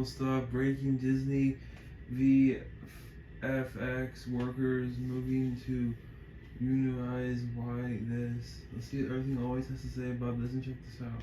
Marvel stuff, breaking Disney VFX workers moving to Unionize. Why this? Let's see what everything always has to say about this and check this out.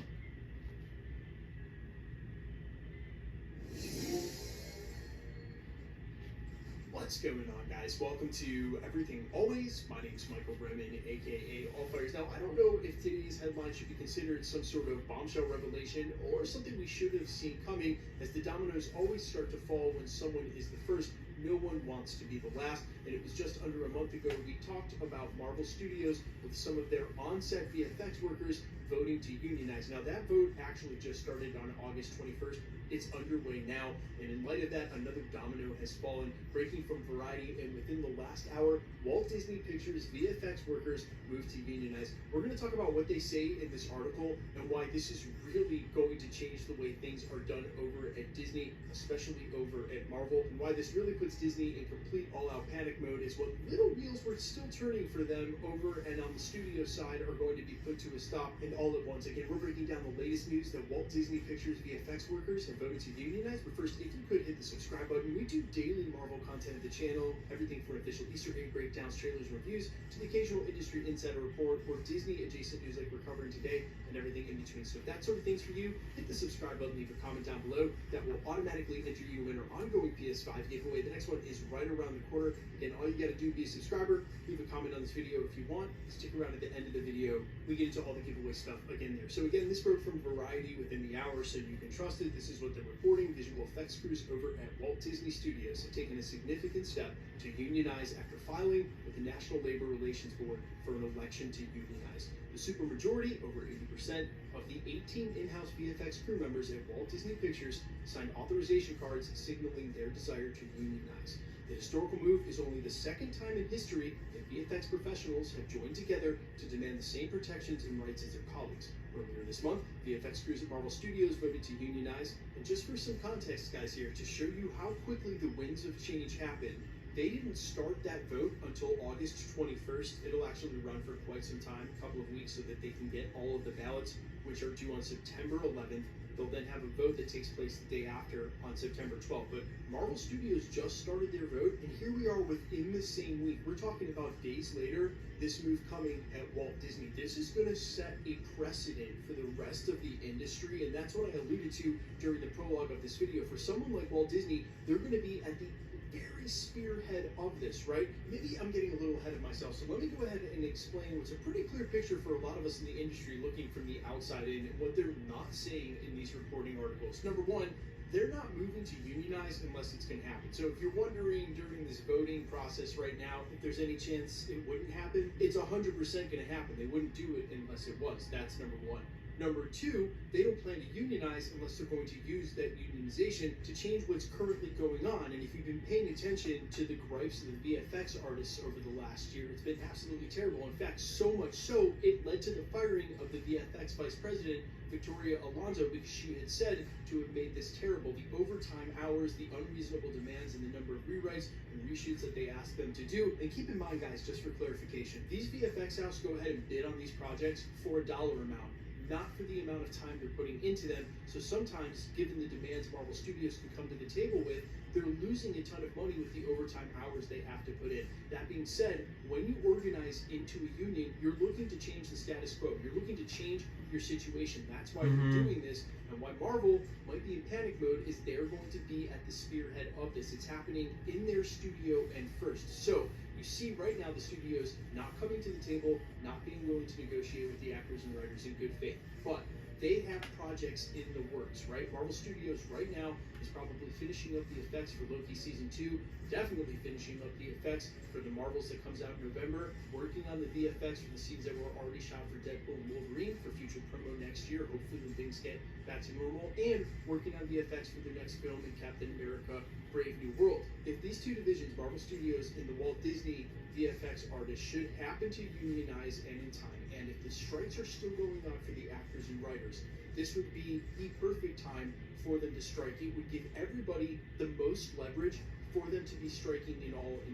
What's going on, guys? Welcome to Everything Always. My name is Michael Bremen, aka All Fires. Now, I don't know if today's headline should be considered some sort of bombshell revelation or something we should have seen coming, as the dominoes always start to fall when someone is the first. No one wants to be the last, and it was just under a month ago we talked about Marvel Studios with some of their on-set VFX workers voting to unionize. Now, that vote actually just started on August 21st. It's underway now, and in light of that, another domino has fallen, breaking from Variety, and within the last hour, Walt Disney Pictures VFX workers moved to unionize. We're going to talk about what they say in this article and why this is really going to change the way things are done over at Disney, especially over at Marvel, and why this really puts Disney in complete all-out panic mode is what little wheels were still turning for them over and on the studio side are going to be put to a stop, and all at once. Again, we're breaking down the latest news that Walt Disney Pictures VFX workers have voted to unionize. But first, if you could hit the subscribe button. We do daily Marvel content at the channel, everything from official Easter egg breakdowns, trailers, and reviews, to the occasional industry insider report or Disney adjacent news like we're covering today, and everything in between. So if that sort of thing's for you, hit the subscribe button, leave a comment down below. That will automatically enter you in our ongoing PS5 giveaway. The next one is right around the corner. Again, all you gotta do, be a subscriber, leave a comment on this video if you want, stick around at the end of the video. We get into all the giveaway stuff again there. So again, this broke from Variety within the hour, so you can trust it. This is what they're reporting. Visual effects crews over at Walt Disney Studios have taken a significant step to unionize after filing with the National Labor Relations Board for an election to unionize. The supermajority, over 80% of the 18 in-house VFX crew members at Walt Disney Pictures, signed authorization cards signaling their desire to unionize. The historical move is only the second time in history that VFX professionals have joined together to demand the same protections and rights as their colleagues. Earlier this month, VFX crews at Marvel Studios voted to unionize. And just for some context, guys, here, to show you how quickly the winds of change happen, they didn't start that vote until August 21st. It'll actually run for quite some time, a couple of weeks, so that they can get all of the ballots, which are due on September 11th. They'll then have a vote that takes place the day after on September 12th. But Marvel Studios just started their vote, and here we are within the same week. We're talking about days later, this move coming at Walt Disney. This is going to set a precedent for the rest of the industry, and that's what I alluded to during the prologue of this video. For someone like Walt Disney, they're going to be at the very spearhead of this, right? Maybe I'm getting a little ahead of myself, so let me go ahead and explain what's a pretty clear picture for a lot of us in the industry looking from the outside in, and what they're not saying in these reporting articles. Number one, they're not moving to unionize unless it's going to happen. So if you're wondering during this voting process right now if there's any chance it wouldn't happen, it's 100% going to happen. They wouldn't do it unless it was. That's number one. Number two, they don't plan to unionize unless they're going to use that unionization to change what's currently going on. And if you've been paying attention to the gripes of the VFX artists over the last year, it's been absolutely terrible. In fact, so much so, it led to the firing of the VFX vice president, Victoria Alonso, because she had said to have made this terrible. The overtime hours, the unreasonable demands, and the number of rewrites and reshoots that they asked them to do. And keep in mind, guys, just for clarification, these VFX houses go ahead and bid on these projects for a dollar amount, not for the amount of time they're putting into them. So sometimes, given the demands Marvel Studios can come to the table with, they're losing a ton of money with the overtime hours they have to put in. That being said, when you organize into a union, you're looking to change the status quo. You're looking to change your situation. That's why you're doing this. And why Marvel might be in panic mode is they're going to be at the spearhead of this. It's happening in their studio and first. So you see right now the studios not coming to the table, not being willing to negotiate with the actors and writers in good faith. But they have projects in the works, right? Marvel Studios right now is probably finishing up the effects for Loki Season 2, definitely finishing up the effects for the Marvels that comes out in November, working on the VFX for the scenes that were already shot for Deadpool and Wolverine for future promo next year, hopefully when things get back to normal, and working on VFX for their next film in Captain America Brave New World. If these two divisions, Marvel Studios and the Walt Disney VFX artists, should happen to unionize and in time, and if the strikes are still going on for the actors and writers, this would be the perfect time for them to strike. It would give everybody the most leverage for them to be striking in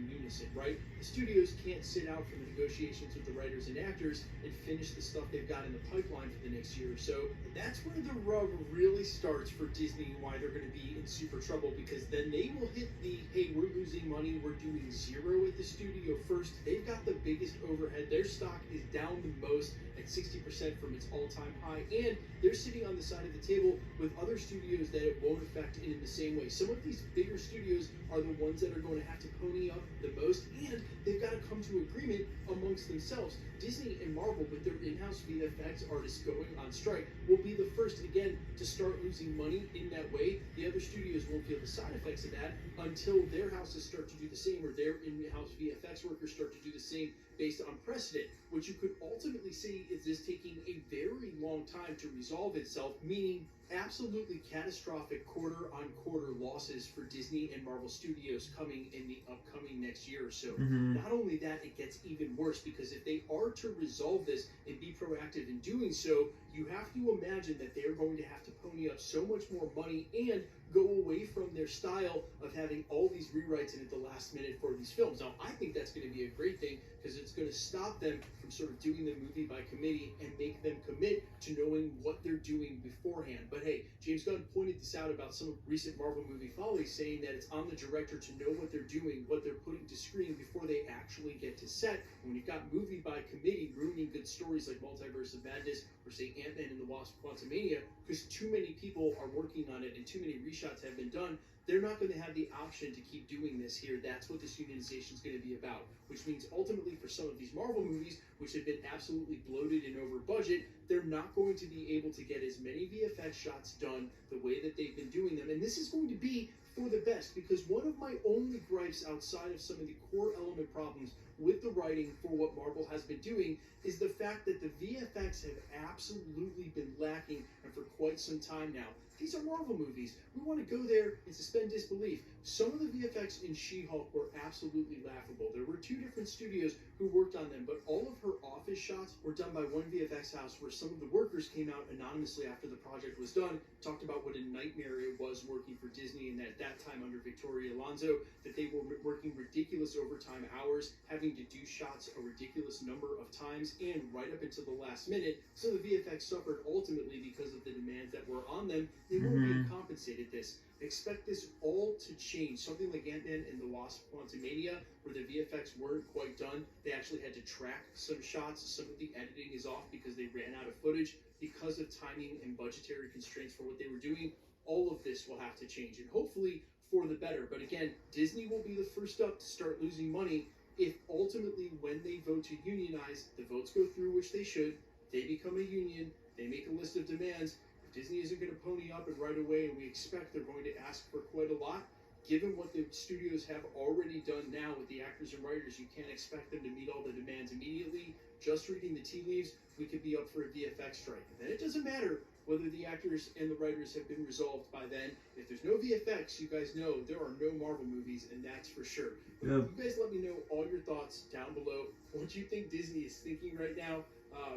unison, right? The studios can't sit out for the negotiations with the writers and actors and finish the stuff they've got in the pipeline for the next year or so. And that's where the rub really starts for Disney and why they're going to be in super trouble, because then they will hit the, hey, we're losing money, we're doing zero at the studio first. They've got the biggest overhead. Their stock is down the most at 60% from its all-time high, and they're sitting on the side of the table with other studios that it won't affect in the same way. Some of these bigger studios are the ones that are going to have to pony up the most, and they've got to come to agreement amongst themselves. Disney and Marvel, with their in-house VFX artists going on strike, will be the first again to start losing money in that way. The other studios won't feel the side effects of that until their houses start to do the same, or their in-house VFX workers start to do the same based on precedent. What you could ultimately see is this taking a very long time to resolve itself, meaning absolutely catastrophic quarter-on-quarter losses for Disney and Marvel Studios coming in the upcoming next year or so. Not only that, it gets even worse, because if they are to resolve this and be proactive in doing so, you have to imagine that they're going to have to pony up so much more money and go away from their style of having all these rewrites in at the last minute for these films. Now, I think that's going to be a great thing, because it's going to stop them from sort of doing the movie by committee and make them commit to knowing what they're doing beforehand. But hey, James Gunn pointed this out about some recent Marvel movie follies, saying that it's on the director to know what they're doing, what they're putting to screen before they actually get to set. And when you've got movie by committee ruining good stories like Multiverse of Madness or say Ant-Man and the Wasp: Quantumania, because too many people are working on it and too many reshots have been done, they're not going to have the option to keep doing this here. That's what this unionization is going to be about, which means ultimately for some of these Marvel movies, which have been absolutely bloated and over budget, they're not going to be able to get as many VFX shots done the way that they've been doing them. And this is going to be for the best, because one of my only gripes outside of some of the core element problems with the writing for what Marvel has been doing is the fact that the VFX have absolutely been lacking, and for quite some time now. These are Marvel movies. We want to go there and suspend disbelief. Some of the VFX in She-Hulk were absolutely laughable. There were two different studios who worked on them, but all of her office shots were done by one VFX house, where some of the workers came out anonymously after the project was done, talked about what a nightmare it was working for Disney, and at that time under Victoria Alonso, that they were working ridiculous overtime hours, having to do shots a ridiculous number of times, and right up until the last minute. So the VFX suffered ultimately because of the demands that were on them. They won't be compensated this. Expect this all to change. Something like Ant-Man and the Wasp: Quantumania, where the VFX weren't quite done. They actually had to track some shots. Some of the editing is off because they ran out of footage because of timing and budgetary constraints for what they were doing. All of this will have to change, and hopefully for the better. But again, Disney will be the first up to start losing money if ultimately, when they vote to unionize, the votes go through, which they should, they become a union, they make a list of demands. Disney isn't going to pony up and right away, and we expect they're going to ask for quite a lot. Given what the studios have already done now with the actors and writers, you can't expect them to meet all the demands immediately. Just reading the tea leaves, we could be up for a VFX strike. And then it doesn't matter whether the actors and the writers have been resolved by then. If there's no VFX, you guys know there are no Marvel movies, and that's for sure. But you guys let me know all your thoughts down below. What you think Disney is thinking right now.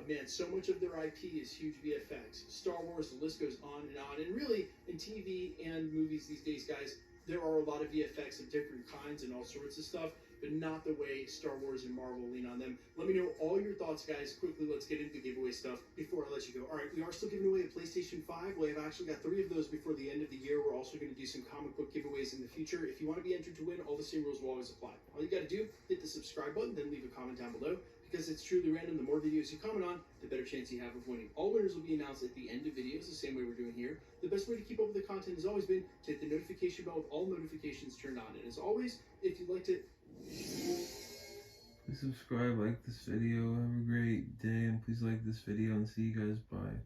Man, so much of their IP is huge VFX. Star Wars, the list goes on and on. And really, in TV and movies these days, guys, there are a lot of VFX of different kinds and all sorts of stuff, but not the way Star Wars and Marvel lean on them. Let me know all your thoughts, guys. Quickly, let's get into the giveaway stuff before I let you go. All right, we are still giving away a PlayStation 5. We have actually got 3 of those before the end of the year. We're also going to do some comic book giveaways in the future. If you want to be entered to win, all the same rules will always apply. All you got to do, hit the subscribe button, then leave a comment down below. Because it's truly random, the more videos you comment on, the better chance you have of winning. All winners will be announced at the end of videos, the same way we're doing here. The best way to keep up with the content has always been to hit the notification bell with all notifications turned on. And as always, if you'd like to... Please subscribe, like this video, have a great day, and please like this video, and see you guys, bye.